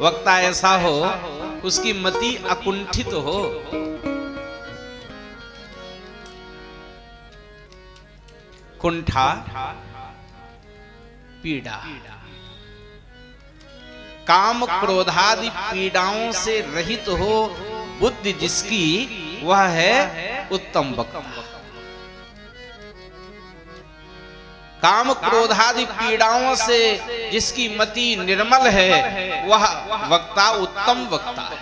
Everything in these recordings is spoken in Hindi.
वक्ता ऐसा हो उसकी मति अकुंठित हो। कुंठा पीड़ा, काम क्रोधादि पीड़ाओं से रहित हो बुद्धि जिसकी, वह है उत्तम वक्ता। काम क्रोधादि पीड़ाओं से जिसकी मति निर्मल है, वह वक्ता उत्तम वक्ता है।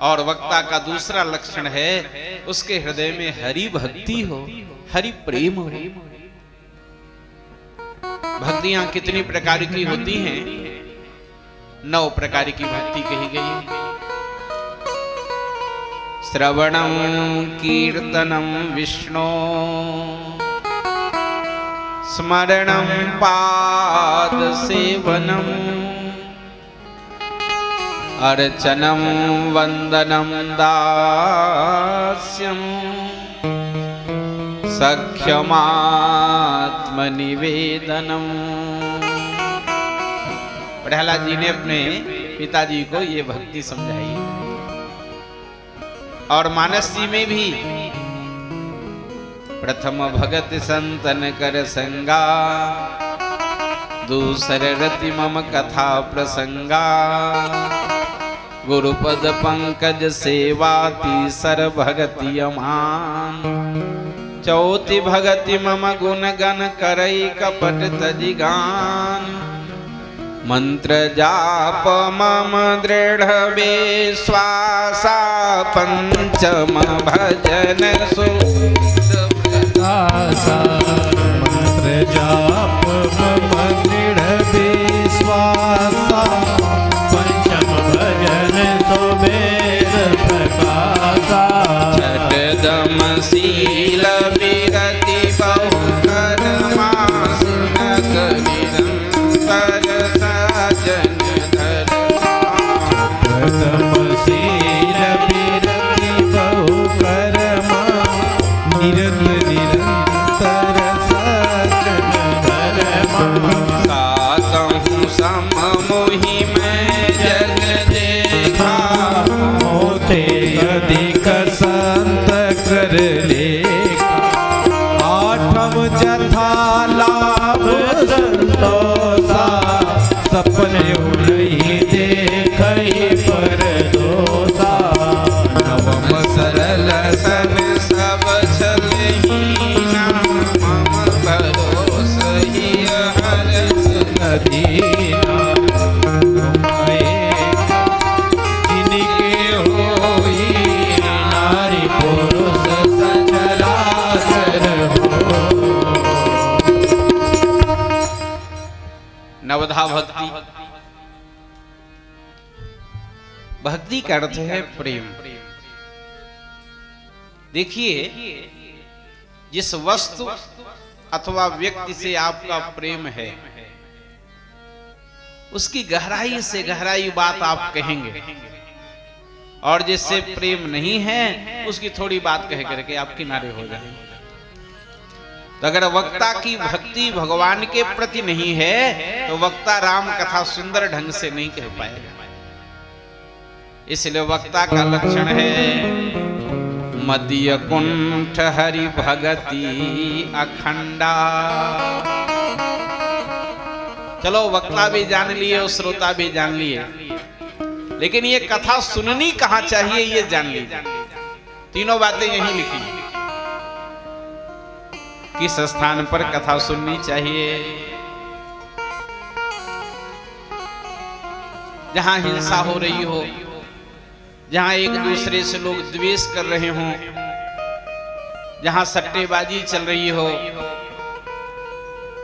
और वक्ता का दूसरा लक्षण है उसके हृदय में हरि भक्ति हो, हरि प्रेम हो। भक्तियां कितनी प्रकार की होती हैं? 9 प्रकार की भक्ति कही गई है। श्रवणं कीर्तनं विष्णो, स्मरणं पाद सेवनम, अर्चनं वंदनं दास्यं, सख्यमात्मनिवेदनम। प्रहलाद जी ने अपने पिताजी को ये भक्ति समझाई। और मानस जी में भी प्रथम भगत संतन कर संगा, दूसर रति मम कथा प्रसंगा, गुरुपद पंकज सेवा, तीसर भगति अमान, चौथी भगति मम गुण गण करई कपट तजिगान, मंत्र जाप मम दृढ़ विश्वासा, पंचम भजन सुदासा, मंत्र जाप मम दृढ़ विश्वासा, पंचम भजन सुमेर प्रकाशा, छठदम शील विरति बहु कर्मा, सुनत निरंतर सजन धर्मा, छठदम शील विरति बहु कर्मा, निरंतर सजन धर्मा, सातहु सम मोहि मैं जग देखा, होते अधिक संत कर लेखा, आठम जथा लाभ संतोषा, सपने नहीं देखई पर दोषा, नवम सरल सन सब छलहीना, मम भरोस ही हरस नदीना, जिनके होई नारी पुरुष सचराचर हो। नवधा भक्ति। भक्ति का अर्थ है प्रेम। देखिए, जिस वस्तु अथवा व्यक्ति से आपका प्रेम है, उसकी गहराई से गहराई बात आप कहेंगे, और जिससे प्रेम नहीं है उसकी थोड़ी बात कह करके आप किनारे हो जाएंगे। तो अगर वक्ता की भक्ति भगवान के प्रति नहीं है तो वक्ता राम कथा सुंदर ढंग से नहीं कह पाएगा। इसलिए वक्ता का लक्षण है मदीय कुंठ हरि भगति अखंडा। चलो वक्ता भी जान लिए और श्रोता भी जान लिए, लेकिन ये कथा सुननी कहां चाहिए ये जान लीजिए। तीनों बातें यहीं लिखी। किस स्थान पर कथा सुननी चाहिए? जहां हिंसा हो रही हो, जहां एक दूसरे से लोग द्वेष कर रहे हों, जहां सट्टेबाजी चल रही हो,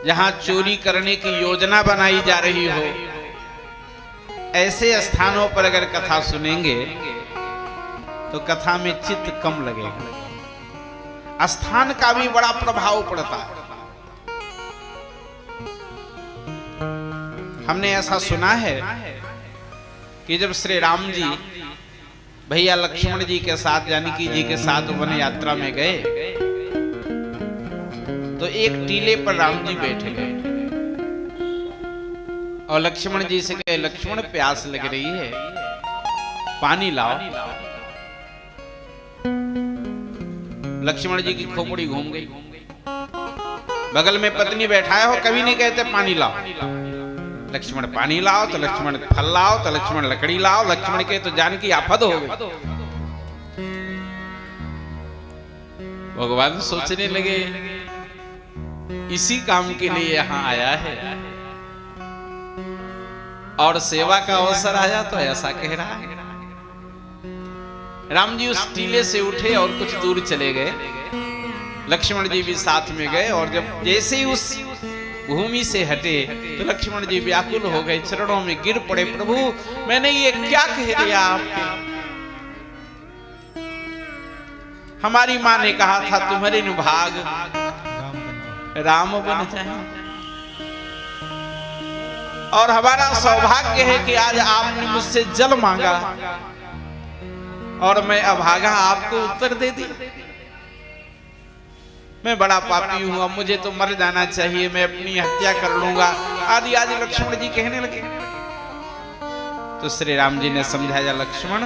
जहां चोरी करने की योजना बनाई जा रही हो, ऐसे स्थानों पर अगर कथा सुनेंगे तो कथा में चित्त कम लगेगा। स्थान का भी बड़ा प्रभाव पड़ता है। हमने ऐसा सुना है कि जब श्री राम जी भैया लक्ष्मण जी के साथ, जानकी जी के साथ वन यात्रा में गए तो एक टीले पर राम जी बैठे गए। और लक्ष्मण जी से कहे, लक्ष्मण प्यास लग रही है, पानी लाओ। लक्ष्मण जी की खोपड़ी घूम गई। बगल में पत्नी बैठाए हो, कभी नहीं कहते पानी लाओ। लक्ष्मण पानी लाओ तो लक्ष्मण फल लाओ तो लक्ष्मण लकड़ी लाओ। लक्ष्मण के तो जानकी आफत हो गई। भगवान सोचने लगे इसी काम के लिए यहां आया है और सेवा का अवसर आया तो ऐसा कह रहा है। राम जी उस टीले से उठे और कुछ दूर चले गए। लक्ष्मण जी भी साथ में गए और जब जैसे ही उस भूमि से हटे तो लक्ष्मण जी व्याकुल हो गए, चरणों में गिर पड़े। प्रभु मैंने ये क्या कह दिया आपके? हमारी माँ ने कहा था तुम्हारे भाग राम बन जाए और हमारा सौभाग्य है कि आज आपने मुझसे जल मांगा और मैं अभागा आपको उत्तर दे दी। मैं बड़ा पापी हूं, अब मुझे तो मर जाना चाहिए, मैं अपनी हत्या कर लूंगा आदि आदि लक्ष्मण जी कहने लगे। तो श्री राम जी ने समझाया, लक्ष्मण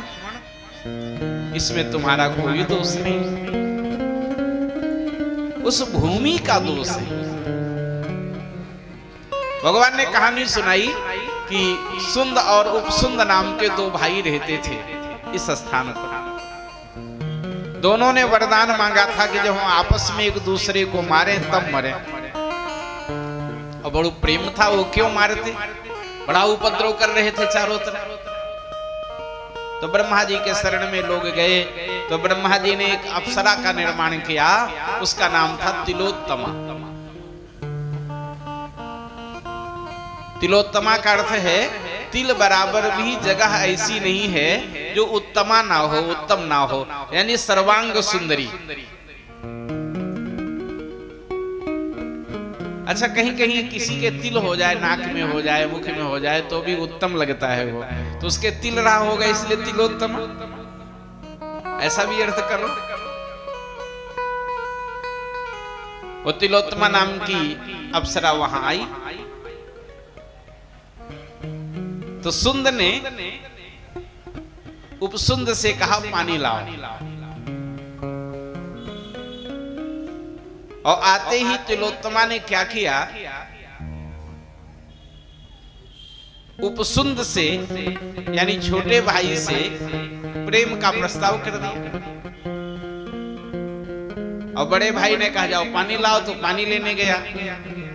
इसमें तुम्हारा कोई दोष नहीं, उस भूमि का दोष है। भगवान ने कहानी सुनाई कि सुंद और उपसुंद नाम के दो भाई रहते थे इस स्थान पर। दोनों ने वरदान मांगा था कि जब हम आपस में एक दूसरे को मारे तब मरे। और बड़ा प्रेम था, वो क्यों मारते? बड़ा उपद्रव कर रहे थे चारों तरफ। तो ब्रह्मा जी के शरण में लोग गए तो ब्रह्मा जी ने एक अप्सरा का निर्माण किया, उसका नाम था तिलोत्तमा। तिलोत्तमा का अर्थ है तिल बराबर भी जगह ऐसी नहीं है जो उत्तमा ना हो, उत्तम ना हो, यानी सर्वांग सुंदरी। अच्छा कहीं कहीं किसी के तिल हो जाए, नाक में हो जाए, मुख में हो जाए तो भी उत्तम लगता है वो, तो उसके तिल रहा होगा इसलिए तिलोत्तमा, ऐसा भी अर्थ करो। वो तिलोत्तमा नाम की अप्सरा वहां आई तो सुंद ने उपसुंद से कहा पानी लाओ। और आते ही तिलोत्तमा ने क्या किया, उपसुंद से यानी छोटे भाई से प्रेम का प्रस्ताव कर दिया। और बड़े भाई ने कहा जाओ पानी लाओ, तो पानी लेने गया।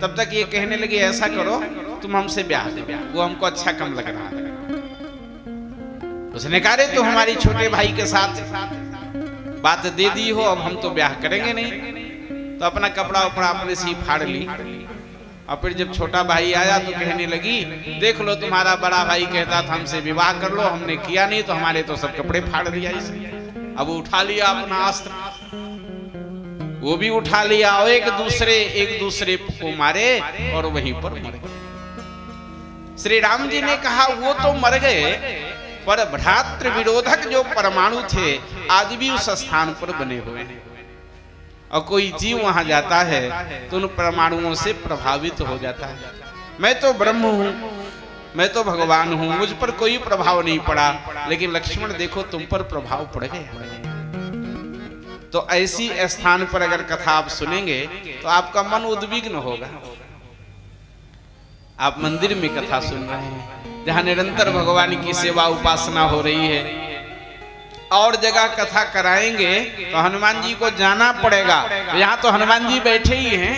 तब तक ये कहने लगे ऐसा करो तुम हमसे ब्याह दो, वो हमको अच्छा कम लग रहा है। उसने कहा रे तू हमारी छोटे भाई के साथ बात दे दी हो, अब हम तो ब्याह करेंगे नहीं। तो अपना कपड़ा उपड़ा अपने से फाड़ ली। और फिर जब छोटा भाई आया तो कहने लगी देख लो तुम्हारा बड़ा भाई कहता था हमसे विवाह कर लो, हमने किया नहीं तो हमारे तो सब कपड़े फाड़ दिया इसने। अब उठा लिया अपना अस्त्र, वो भी उठा लिया और एक दूसरे को मारे और वहीं पर मर गए। श्री राम जी ने कहा वो तो मर गए पर भ्रातृ विरोधक जो परमाणु थे आज भी उस स्थान पर बने हुए हैं। और कोई जीव वहां जाता है तो उन परमाणुओं से प्रभावित हो जाता है। मैं तो ब्रह्म हूं, मैं तो भगवान हूं, मुझ पर कोई प्रभाव नहीं पड़ा, लेकिन लक्ष्मण देखो तुम पर प्रभाव पड़ गया। तो ऐसी स्थान पर अगर कथा आप सुनेंगे तो आपका मन उद्विग्न होगा। आप मंदिर में कथा सुन रहे हैं जहां निरंतर भगवान की सेवा उपासना हो रही है, और जगह कथा कराएंगे तो हनुमान जी को जाना पड़ेगा। यहाँ तो हनुमान जी बैठे ही हैं,